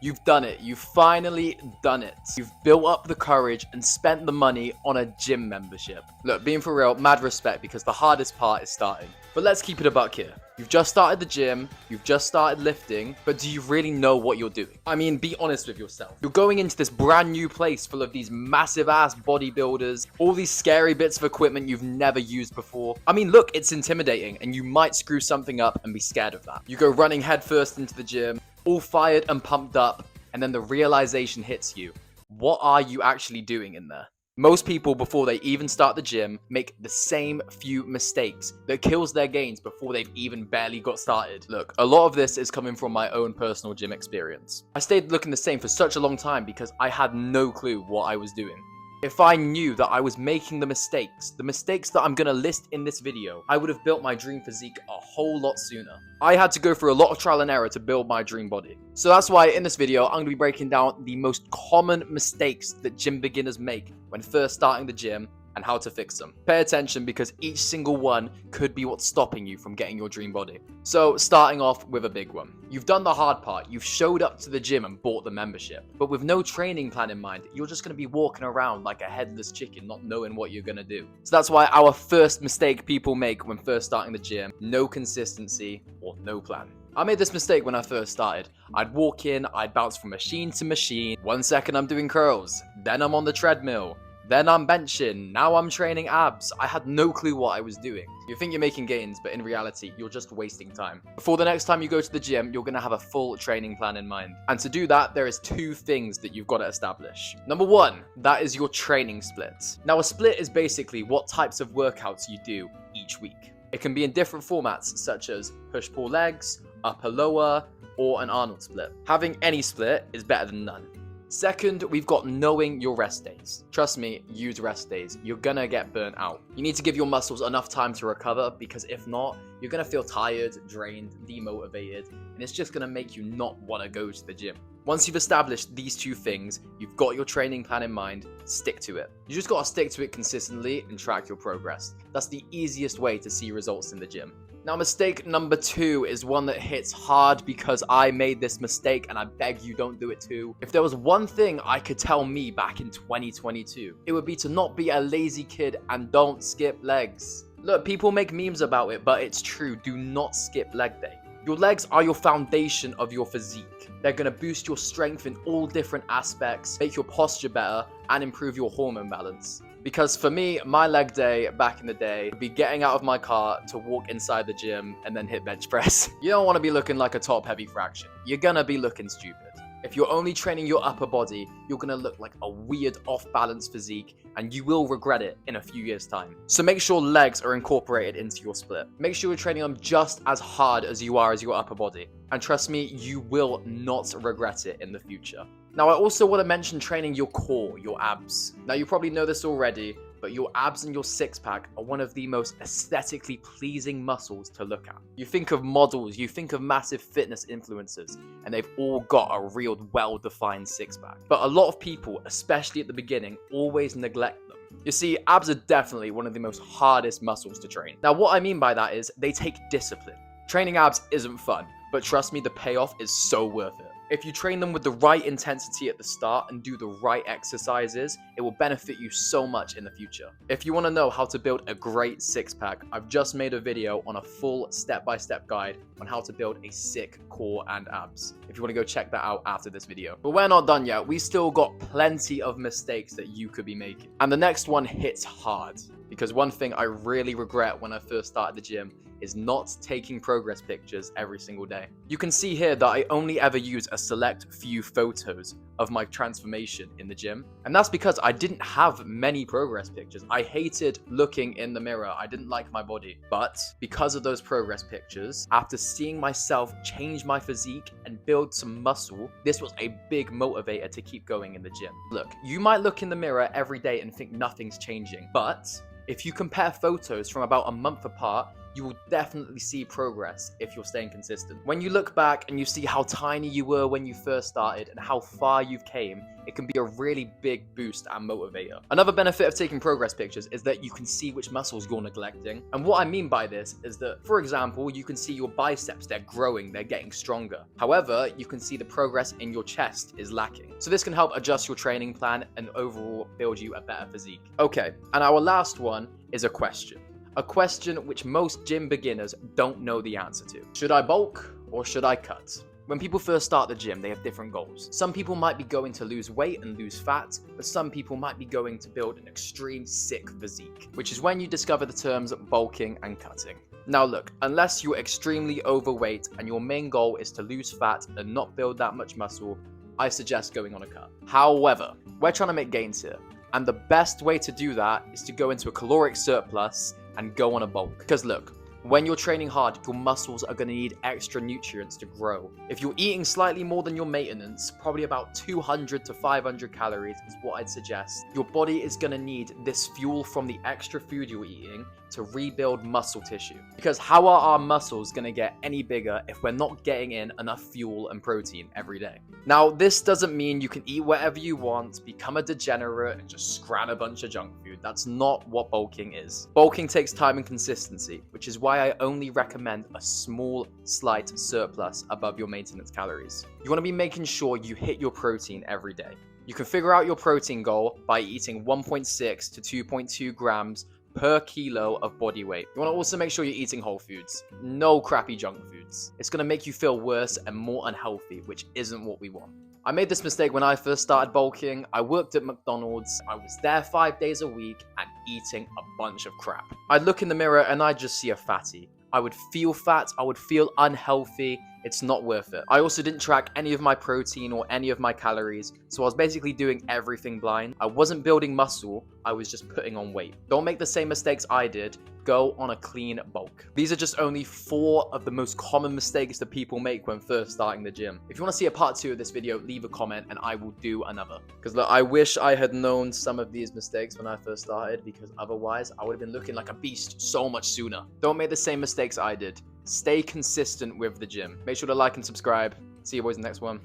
You've done it. You've finally done it. You've built up the courage and spent the money on a gym membership. Look, being for real, mad respect, because the hardest part is starting. But let's keep it a buck here. You've just started the gym, you've just started lifting, but do you really know what you're doing? I mean, be honest with yourself. You're going into this brand new place full of these massive ass bodybuilders, all these scary bits of equipment you've never used before. I mean, look, it's intimidating and you might screw something up and be scared of that. You go running headfirst into the gym, all fired and pumped up, and then the realization hits you. What are you actually doing in there? Most people, before they even start the gym, make the same few mistakes that kills their gains before they've even barely got started. Look, a lot of this is coming from my own personal gym experience. I stayed looking the same for such a long time because I had no clue what I was doing. If I knew that I was making the mistakes that I'm gonna list in this video, I would have built my dream physique a whole lot sooner. I had to go through a lot of trial and error to build my dream body. So that's why in this video, I'm gonna be breaking down the most common mistakes that gym beginners make when first starting the gym and how to fix them. Pay attention because each single one could be what's stopping you from getting your dream body. So starting off with a big one. You've done the hard part, you've showed up to the gym and bought the membership. But with no training plan in mind, you're just gonna be walking around like a headless chicken, not knowing what you're gonna do. So that's why our first mistake people make when first starting the gym, no consistency or no plan. I made this mistake when I first started. I'd walk in, I'd bounce from machine to machine. 1 second I'm doing curls, then I'm on the treadmill. Then I'm benching, now I'm training abs. I had no clue what I was doing. You think you're making gains, but in reality, you're just wasting time. Before the next time you go to the gym, you're gonna have a full training plan in mind. And to do that, there is 2 things that you've got to establish. Number 1, that is your training split. Now a split is basically what types of workouts you do each week. It can be in different formats, such as push-pull legs, upper lower, or an Arnold split. Having any split is better than none. Second, we've got knowing your rest days. Trust me, use rest days. You're gonna get burnt out. You need to give your muscles enough time to recover because if not, you're gonna feel tired, drained, demotivated, and it's just gonna make you not wanna go to the gym. Once you've established these 2 things, you've got your training plan in mind, stick to it. You just gotta stick to it consistently and track your progress. That's the easiest way to see results in the gym. Now, mistake number 2 is one that hits hard because I made this mistake and I beg you don't do it too. If there was one thing I could tell me back in 2022, it would be to not be a lazy kid and don't skip legs. Look, people make memes about it, but it's true. Do not skip leg day. Your legs are your foundation of your physique. They're going to boost your strength in all different aspects, make your posture better, and improve your hormone balance. Because for me, my leg day back in the day would be getting out of my car to walk inside the gym and then hit bench press. You don't want to be looking like a top heavy fraction. You're gonna be looking stupid. If you're only training your upper body, you're gonna look like a weird off-balance physique and you will regret it in a few years' time. So make sure legs are incorporated into your split. Make sure you're training them just as hard as you are as your upper body. And trust me, you will not regret it in the future. Now, I also want to mention training your core, your abs. Now, you probably know this already, but your abs and your six-pack are one of the most aesthetically pleasing muscles to look at. You think of models, you think of massive fitness influencers, and they've all got a real well-defined six-pack. But a lot of people, especially at the beginning, always neglect them. You see, abs are definitely one of the most hardest muscles to train. Now, what I mean by that is they take discipline. Training abs isn't fun, but trust me, the payoff is so worth it. If you train them with the right intensity at the start and do the right exercises, it will benefit you so much in the future. If you want to know how to build a great six-pack, I've just made a video on a full step-by-step guide on how to build a sick core and abs. If you want to go check that out after this video. But we're not done yet. We still got plenty of mistakes that you could be making. And the next one hits hard. Because one thing I really regret when I first started the gym is not taking progress pictures every single day. You can see here that I only ever use a select few photos of my transformation in the gym. And that's because I didn't have many progress pictures. I hated looking in the mirror. I didn't like my body. But because of those progress pictures, after seeing myself change my physique and build some muscle, this was a big motivator to keep going in the gym. Look, you might look in the mirror every day and think nothing's changing, but if you compare photos from about a month apart, you will definitely see progress if you're staying consistent. When you look back and you see how tiny you were when you first started and how far you've came, it can be a really big boost and motivator. Another benefit of taking progress pictures is that you can see which muscles you're neglecting. And what I mean by this is that, for example, you can see your biceps, they're growing, they're getting stronger. However, you can see the progress in your chest is lacking. So this can help adjust your training plan and overall build you a better physique. Okay, and our last one is a question. A question which most gym beginners don't know the answer to. Should I bulk or should I cut? When people first start the gym, they have different goals. Some people might be going to lose weight and lose fat, but some people might be going to build an extreme sick physique, which is when you discover the terms bulking and cutting. Now look, unless you're extremely overweight and your main goal is to lose fat and not build that much muscle, I suggest going on a cut. However, we're trying to make gains here, and the best way to do that is to go into a caloric surplus and go on a bulk. Because look, when you're training hard, your muscles are going to need extra nutrients to grow. If you're eating slightly more than your maintenance, probably about 200 to 500 calories is what I'd suggest, your body is going to need this fuel from the extra food you're eating to rebuild muscle tissue. Because how are our muscles going to get any bigger if we're not getting in enough fuel and protein every day? Now, this doesn't mean you can eat whatever you want, become a degenerate, and just scran a bunch of junk food. That's not what bulking is. Bulking takes time and consistency, which is why I only recommend a small, slight surplus above your maintenance calories. You want to be making sure you hit your protein every day. You can figure out your protein goal by eating 1.6 to 2.2 grams per kilo of body weight. You want to also make sure you're eating whole foods. No crappy junk foods. It's going to make you feel worse and more unhealthy, which isn't what we want. I made this mistake when I first started bulking. I worked at McDonald's. I was there 5 days a week and eating a bunch of crap. I'd look in the mirror and I'd just see a fatty. I would feel fat, I would feel unhealthy. It's not worth it. I also didn't track any of my protein or any of my calories, so I was basically doing everything blind. I wasn't building muscle, I was just putting on weight. Don't make the same mistakes I did. Go on a clean bulk. These are just only 4 of the most common mistakes that people make when first starting the gym. If you want to see a part 2 of this video, leave a comment and I will do another. Because look, I wish I had known some of these mistakes when I first started, because otherwise I would have been looking like a beast so much sooner. Don't make the same mistakes I did. Stay consistent with the gym. Make sure to like and subscribe. See you boys in the next one.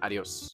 Adios.